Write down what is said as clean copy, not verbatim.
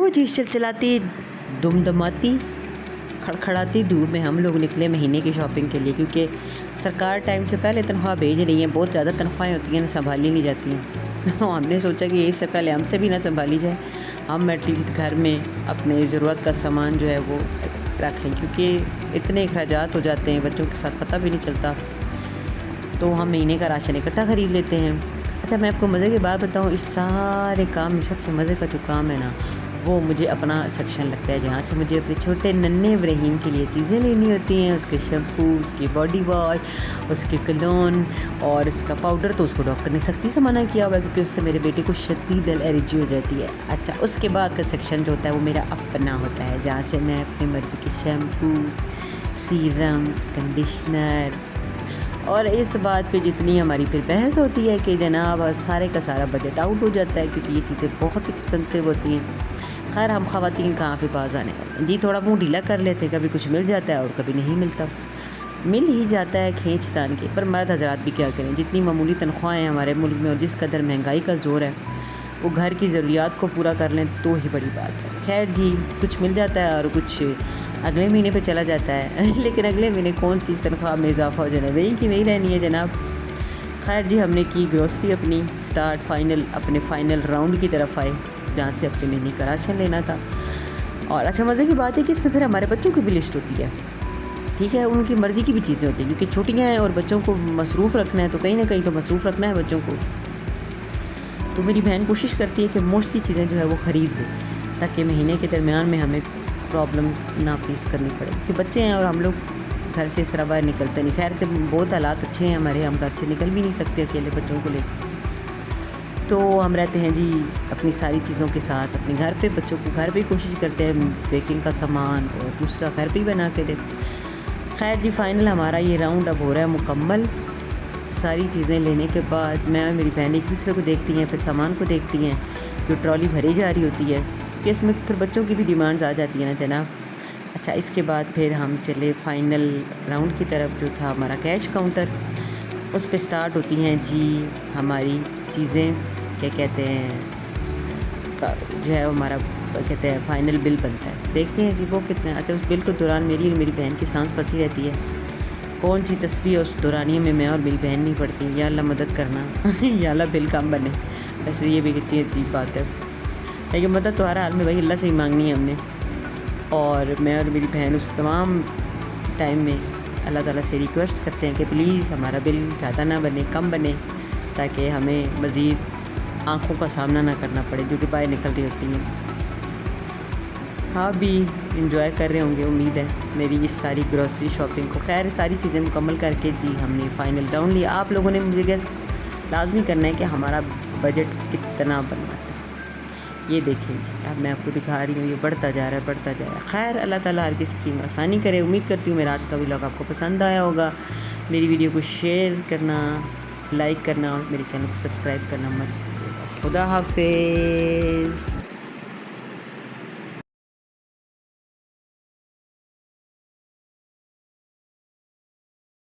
وہ چیز چلچلاتی دمدماتی کھڑکھڑاتی دھوپ میں ہم لوگ نکلے مہینے کی شاپنگ کے لیے، کیونکہ سرکار ٹائم سے پہلے تنخواہ بھیج رہی ہیں، بہت زیادہ تنخواہیں ہوتی ہیں، سنبھالی نہیں جاتی ہیں۔ ہم نے سوچا کہ اس سے پہلے ہم سے بھی نہ سنبھالی جائے، ہم ایٹ لیسٹ گھر میں اپنے ضرورت کا سامان جو ہے وہ رکھ لیں، کیونکہ اتنے اخراجات ہو جاتے ہیں بچوں کے ساتھ پتہ بھی نہیں چلتا، تو ہم مہینے کا راشن اکٹھا خرید لیتے ہیں۔ اچھا میں آپ کو مزے کی بات بتاؤں، اس سارے کام میں سب سے مزے کا جو کام ہے نا، وہ مجھے اپنا سیکشن لگتا ہے، جہاں سے مجھے اپنے چھوٹے ننھے ابراہیم کے لیے چیزیں لینی ہوتی ہیں، اس کے شیمپو، اس کی باڈی واش، اس کے کلون اور اس کا پاؤڈر، تو اس کو ڈاکٹر نے سختی سے منع کیا ہوا ہے، کیونکہ اس سے میرے بیٹے کو شدید الرجی ہو جاتی ہے۔ اچھا اس کے بعد کا سیکشن جو ہوتا ہے وہ میرا اپنا ہوتا ہے، جہاں سے میں اپنی مرضی کے شیمپو، سیرمز، کنڈیشنر، اور اس بات پہ جتنی ہماری پھر بحث ہوتی ہے کہ جناب سارے کا سارا بجٹ آؤٹ ہو جاتا ہے، کیونکہ یہ چیزیں بہت ایکسپینسو ہوتی ہیں۔ خیر ہم خواتین کہاں پہ باز آنے والے ہیں جی، تھوڑا منہ ڈھیلا کر لیتے ہیں، کبھی کچھ مل جاتا ہے اور کبھی نہیں ملتا، مل ہی جاتا ہے کھینچ تان کے، پر مرد حضرات بھی کیا کریں، جتنی معمولی تنخواہیں ہیں ہمارے ملک میں اور جس قدر مہنگائی کا زور ہے، وہ گھر کی ضروریات کو پورا کر لیں تو ہی بڑی بات ہے۔ خیر جی، کچھ مل جاتا ہے اور کچھ اگلے مہینے پہ چلا جاتا ہے، لیکن اگلے مہینے کون سی تنخواہ میں اضافہ ہو جانا ہے، وہی کی وہی رہنی ہے جناب۔ خیر جی، ہم نے کی گروسری اپنی سٹارٹ، اپنے فائنل راؤنڈ کی طرف آئے، جہاں سے اپنے مہینے کا راشن لینا تھا۔ اور اچھا مزے کی بات ہے کہ اس میں پھر ہمارے بچوں کی بھی لسٹ ہوتی ہے، ٹھیک ہے، ان کی مرضی کی بھی چیزیں ہوتی ہیں، کیونکہ چھٹیاں ہیں اور بچوں کو مصروف رکھنا ہے، تو کہیں نہ کہیں تو مصروف رکھنا ہے بچوں کو، تو میری بہن کوشش کرتی ہے کہ موسٹلی چیزیں جو ہے وہ خرید لے، تاکہ مہینے کے درمیان میں ہمیں پرابلم نہ فیس کرنی پڑے، کہ بچے ہیں اور ہم لوگ گھر سے اس طرح باہر نکلتے نہیں۔ خیر سے بہت حالات اچھے ہیں ہمارے، ہم گھر سے نکل بھی نہیں سکتے اکیلے بچوں کو لے کے، تو ہم رہتے ہیں جی اپنی ساری چیزوں کے ساتھ اپنے گھر پہ، بچوں کو گھر پہ کوشش کرتے ہیں بیکنگ کا سامان اور دوسرا گھر پہ ہی بنا کے دیں۔ خیر جی، فائنل ہمارا یہ راؤنڈ اب ہو رہا ہے مکمل۔ ساری چیزیں لینے کے بعد میں اور میری بہن ایک دوسرے کو دیکھتی ہیں، پھر سامان کو دیکھتی ہیں، جو ٹرالی بھری جا رہی ہوتی ہے، کہ اس میں پھر بچوں کی بھی ڈیمانڈز آ جاتی ہیں نا جناب۔ اچھا اس کے بعد پھر ہم چلے فائنل راؤنڈ کی طرف، جو تھا ہمارا کیش کاؤنٹر، اس پہ سٹارٹ ہوتی ہیں جی ہماری چیزیں، کیا کہتے ہیں، جو ہے ہمارا کہتے ہیں فائنل بل بنتا ہے، دیکھتے ہیں جی وہ کتنے۔ اچھا اس بل کے دوران میری اور میری بہن کی سانس پھنسی رہتی ہے، کون سی تسبیح اس دورانیے میں اور میری بہن نہیں پڑتی، یا اللہ مدد کرنا یا اللہ بل کم بنے۔ ویسے یہ بھی کتنی عجیب بات ہے، لیکن مدد تو ہر حال میں بھائی اللہ سے ہی مانگنی ہے ہم نے، اور میں اور میری بہن اس تمام ٹائم میں اللہ تعالیٰ سے ریکویسٹ کرتے ہیں کہ پلیز ہمارا بل زیادہ نہ بنے، کم بنے، تاکہ ہمیں مزید آنکھوں کا سامنا نہ کرنا پڑے جو کہ باہر نکل رہی ہوتی ہیں۔ ہاں بھی انجوائے کر رہے ہوں گے امید ہے میری اس ساری گروسری شاپنگ کو۔ خیر ساری چیزیں مکمل کر کے جی ہم نے فائنل ڈاؤن لیا۔ آپ لوگوں نے مجھے گیس لازمی کرنا ہے کہ ہمارا بجٹ کتنا بننا ہے، یہ دیکھیں جی، اب میں آپ کو دکھا رہی ہوں، یہ بڑھتا جا رہا ہے بڑھتا جا رہا ہے۔ خیر اللہ تعالیٰ ہر کسی کی آسانی کرے۔ امید کرتی ہوں میرا آج کا ولاگ آپ کو پسند آیا ہوگا، میری ویڈیو کو شیئر کرنا، لائک کرنا اور میرے چینل کو سبسکرائب کرنا مت بھولیے گا۔ خدا حافظ۔